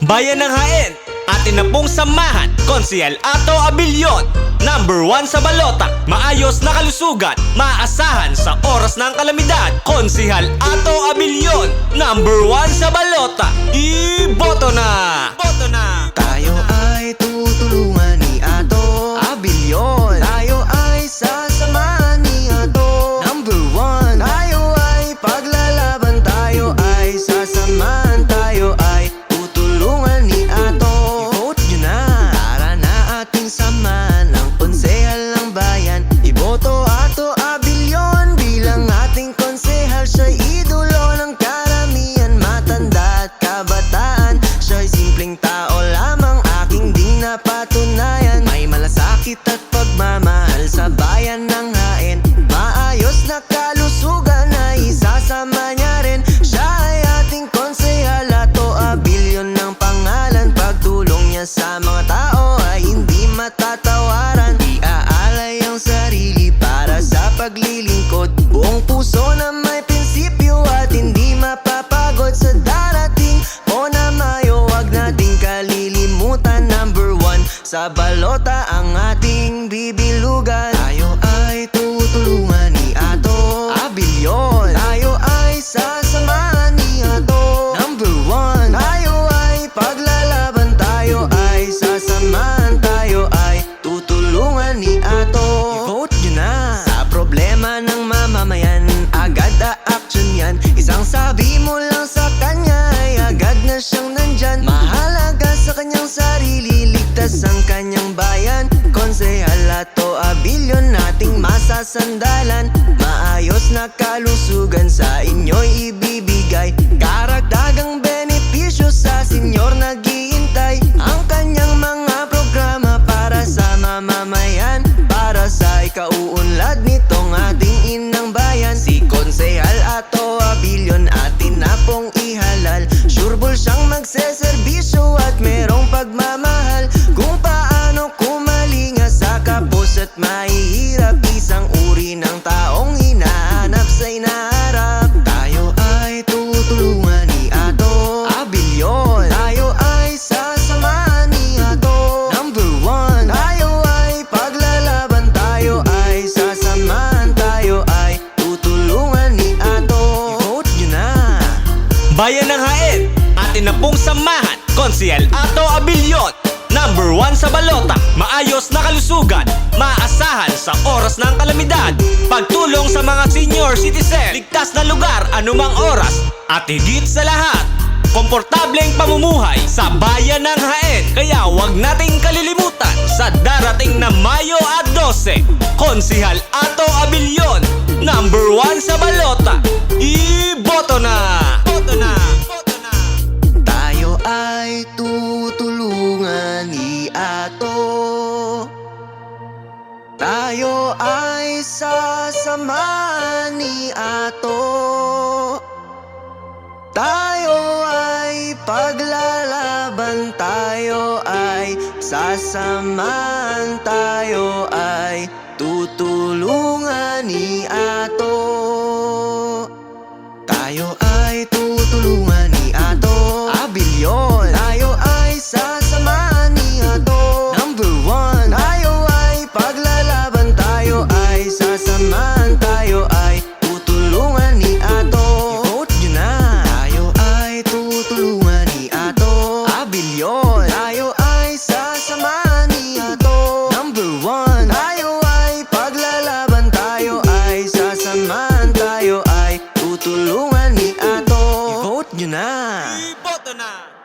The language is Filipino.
Bayan ng Jaen, atin na pong samahan, Konsehal Ato Abilion. Number 1 sa balota, maayos na kalusugan, maaasahan sa oras ng kalamidad. Konsehal Ato Abilion, number 1 sa balota. Iboto na! Boto na! Tayo ay tutulungan ni Ato Abilion. Tayo ay sasamahan ni Ato. Number 1. Tayo ay paglalaban. Tayo ay sasamahan. Tayo ay tutulungan ni Ato. I-vote nyo na. Tara na ating samahan ang konsehal ng bayan. Iboto Ato Abilion bilang ating konsehal. Siya'y idolo ng karamihan, matanda at kabataan. Siya'y simpleng tao lamang, aking ding napatunayan. May malasakit at pagmamahal sa bayan ng Jaen. Maayos na kalusugan na isasama niya rin. Siya ay ating konsehal, Ato Abilion ng pangalan. Pagtulong niya sa mga tao ay hindi matatawaran. Iaalay ang sarili para sa paglilingkod. Buong puso na may prinsipyo at hindi mapapagod sa darating o na Mayo. Wag nating kalilimutan, number 1 sa balota ang ating bibilugan. Tayo ay tutulungan ni Ato Abilion. Tayo ay sasamahan ni Ato. Number 1. Tayo ay paglalaban. Tayo ay sasamahan. Tayo ay tutulungan ni Ato. I-vote nyo na. Sa problema ng mamamayan, agad a-action yan. Isang sabi mo lang sa kanya ay agad na siyang nandyan. Mahalaga sa kanyang sarili, ligtas ang kanyang bayan. Konsehal Ato Abilion, nating masasandalan. Maayos na kalusugan sa inyo'y ibibigay. Karagdagang benepisyo sa senyor naghihintay. Ang kanyang mga programa para sa mamamayan, para sa ikauunlad nitong ating inang bayan. Si Konsehal Ato Abilion atin na pong ihalal. Sureball siyang magseserbisyo at merong pagmamahal. Kung paano kumalinga sa kapos at mahihirap, isang uri ng taong hinahanap sa inaharap. Tayo ay tutulungan ni Ato Abilion. Tayo ay sasamahan ni Ato. Number 1. Tayo ay paglalaban. Tayo ay sasamahan. Tayo ay tutulungan ni Ato. I-vote nyo na. Bayan ng Jaen, atin na pong samahan, Konsehal Ato Abilion. Number 1 sa balota, maayos na kalusugan, maaasahan sa oras ng kalamidad. Pagtulong sa mga senior citizen, ligtas na lugar anumang oras. At higit sa lahat, komportableng pamumuhay sa bayan ng Jaen. Kaya wag nating kalilimutan sa darating na Mayo at 12. Konsehal Ato Abilion, number 1 sa balota. Iboto na! Boto na! Boto na! Tayo ay tutulungan ni Ato. Tayo ay sasamahan ni Ato. Tayo ay paglalaban. Tayo ay sasamahan. Tayo ay tutulungan ni Ato. Tayo ay tutulungan ni Ato Abilion. Tayo ay sasamahan ni Ato. Number 1. Tayo ay paglalaban. Tayo ay sasamahan. Tayo ay tutulungan ni Ato. I-vote nyo na. Tayo ay tutulungan ni Ato Abilion. Tayo ay sasamahan ni Ato. Number 1. Tayo ay paglalaban. Tayo ay sasamahan. Tayo ay tutulungan ni Ato. I-vote nyo na. Iboto na!